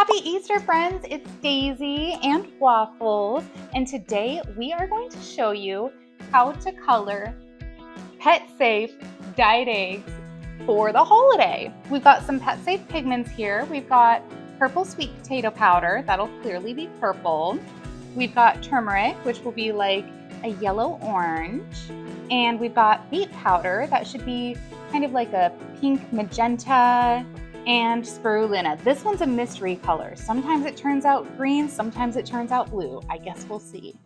Happy Easter, friends! It's Daisy and Waffles, and today we are going to show you how to color pet-safe dyed eggs for the holiday. We've got some pet-safe pigments here. We've got purple sweet potato powder, that'll clearly be purple. We've got turmeric, which will be like a yellow-orange. And we've got beet powder, that should be kind of like a pink magenta, and spirulina. This one's a mystery color. Sometimes it turns out green, sometimes it turns out blue. I guess we'll see.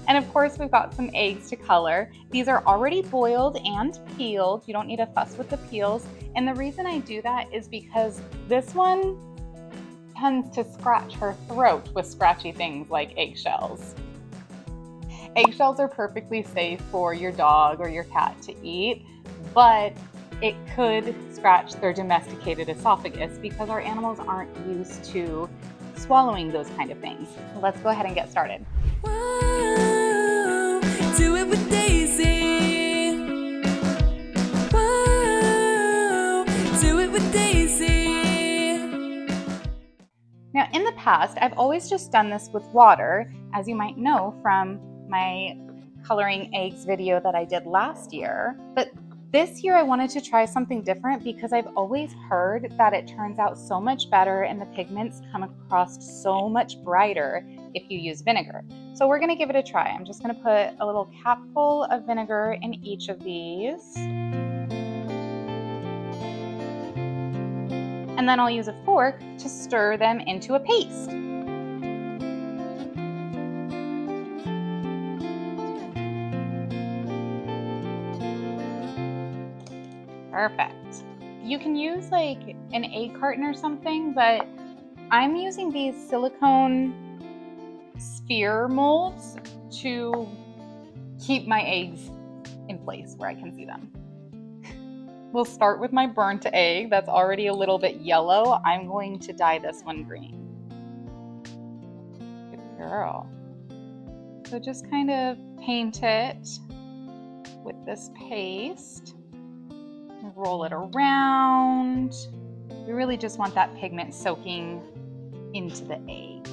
And of course, we've got some eggs to color. These are already boiled and peeled. You don't need to fuss with the peels. And the reason I do that is because this one tends to scratch her throat with scratchy things like eggshells. Eggshells are perfectly safe for your dog or your cat to eat, but it could scratch their domesticated esophagus because our animals aren't used to swallowing those kind of things. Let's go ahead and get started. Whoa, do it with Daisy. Whoa, do it with Daisy. Now, in the past, I've always just done this with water, as you might know from my coloring eggs video that I did last year. But this year I wanted to try something different because I've always heard that it turns out so much better and the pigments come across so much brighter if you use vinegar. So we're gonna give it a try. I'm just gonna put a little capful of vinegar in each of these. And then I'll use a fork to stir them into a paste. Perfect. You can use like an egg carton or something, but I'm using these silicone sphere molds to keep my eggs in place where I can see them. We'll start with my burnt egg that's already a little bit yellow. I'm going to dye this one green. Good girl. So just kind of paint it with this paste. Roll it around. We really just want that pigment soaking into the egg.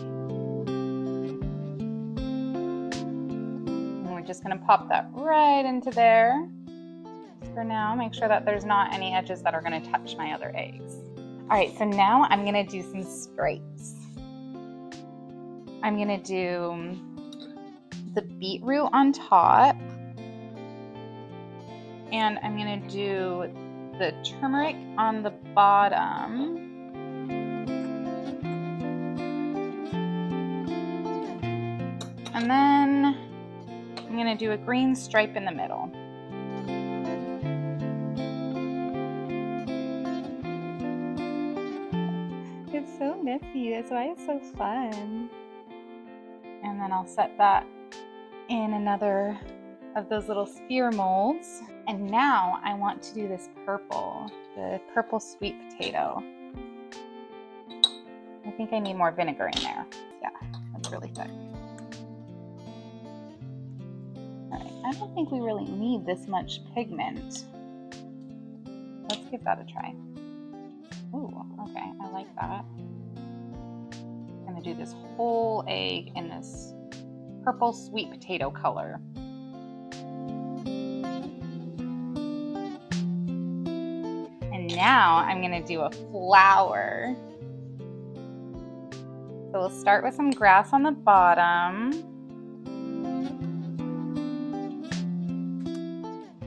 And we're just gonna pop that right into there. Just for now, make sure that there's not any edges that are gonna touch my other eggs. All right, so now I'm gonna do some stripes. I'm gonna do the beetroot on top. And I'm gonna do the turmeric on the bottom. And then I'm gonna do a green stripe in the middle. It's so messy, that's why it's so fun. And then I'll set that in another of those little sphere molds. And now I want to do this purple, the purple sweet potato. I think I need more vinegar in there. Yeah, that's really thick. All right, I don't think we really need this much pigment. Let's give that a try. Ooh, okay, I like that. I'm gonna do this whole egg in this purple sweet potato color. Now I'm gonna do a flower. So we'll start with some grass on the bottom.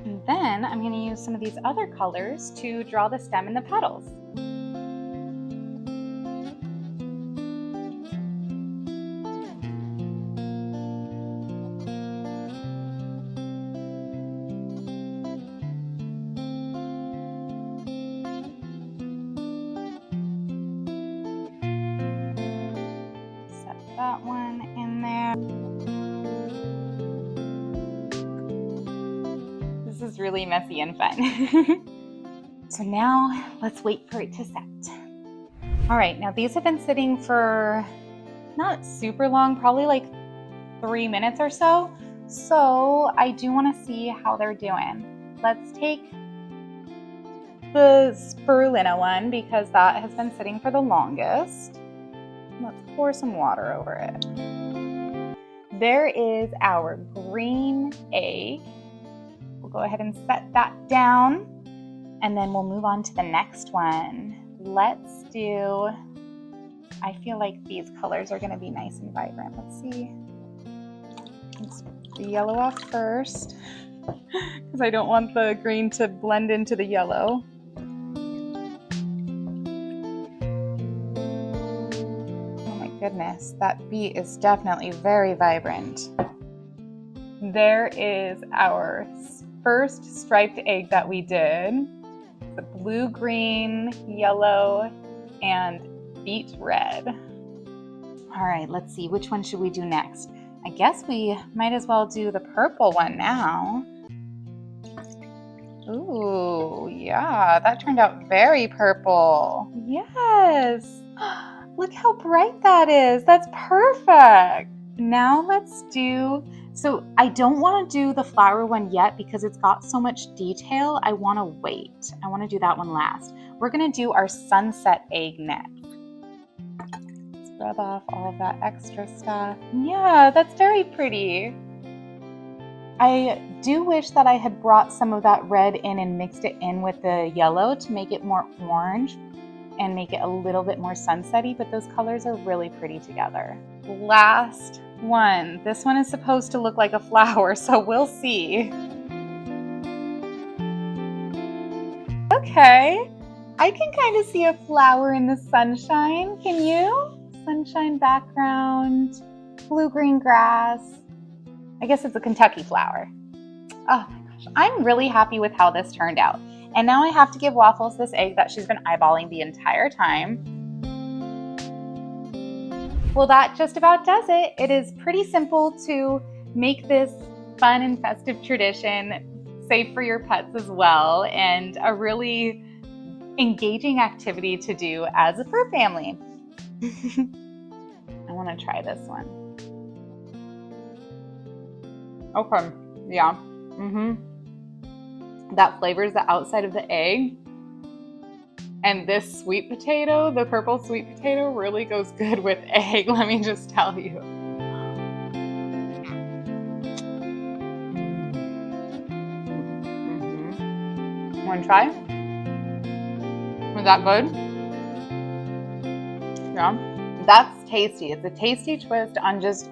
And then I'm gonna use some of these other colors to draw the stem and the petals. That one in there. This is really messy and fun. So now let's wait for it to set. All right, now these have been sitting for not super long, probably like 3 minutes or so. So I do want to see how they're doing. Let's take the spirulina one because that has been sitting for the longest. Let's pour some water over it. There is our green egg. We'll go ahead and set that down, and then we'll move on to the next one. Let's do, I feel like these colors are gonna be nice and vibrant. Let's see. Let's take the yellow off first, because I don't want the green to blend into the yellow. Goodness, that bee is definitely very vibrant. There is our first striped egg that we did. The blue, green, yellow, and beet red. All right, let's see, which one should we do next? I guess we might as well do the purple one now. Ooh, yeah, that turned out very purple. Yes. Look how bright that is. That's perfect. Now let's do, so I don't want to do the flower one yet because it's got so much detail. I want to wait. I want to do that one last. We're going to do our sunset egg next. Let's rub off all of that extra stuff. Yeah, that's very pretty. I do wish that I had brought some of that red in and mixed it in with the yellow to make it more orange and make it a little bit more sunsetty, but those colors are really pretty together. Last one. This one is supposed to look like a flower, so we'll see. Okay, I can kind of see a flower in the sunshine. Can you? Sunshine background, blue-green grass. I guess it's a Kentucky flower. Oh my gosh, I'm really happy with how this turned out. And now I have to give Waffles this egg that she's been eyeballing the entire time. Well, that just about does it. It is pretty simple to make this fun and festive tradition safe for your pets as well, and a really engaging activity to do as a fur family. I want to try this one. Okay, yeah. That flavors the outside of the egg, and this sweet potato, the purple sweet potato, really goes good with egg, let me just tell you. Want to try? Was that good? Yeah, that's tasty. It's a tasty twist on just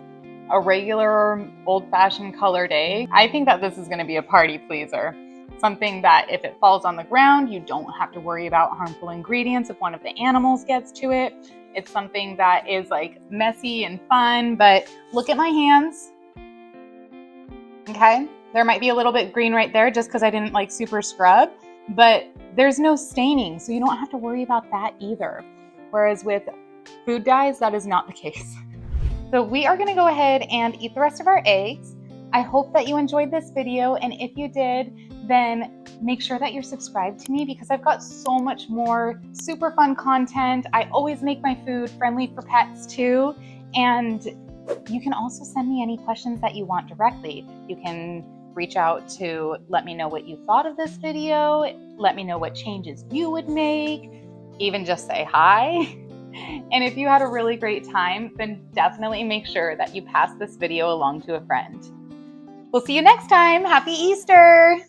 a regular old-fashioned colored egg. I think that this is going to be a party pleaser. Something that if it falls on the ground, you don't have to worry about harmful ingredients if one of the animals gets to it. It's something that is like messy and fun, but look at my hands. Okay, there might be a little bit green right there just because I didn't like super scrub, but there's no staining, so you don't have to worry about that either. Whereas with food dyes, that is not the case. So we are gonna go ahead and eat the rest of our eggs. I hope that you enjoyed this video, and if you did, then make sure that you're subscribed to me because I've got so much more super fun content. I always make my food friendly for pets too, and you can also send me any questions that you want directly. You can reach out to let me know what you thought of this video, let me know what changes you would make, even just say hi. And if you had a really great time, then definitely make sure that you pass this video along to a friend. We'll see you next time. Happy Easter!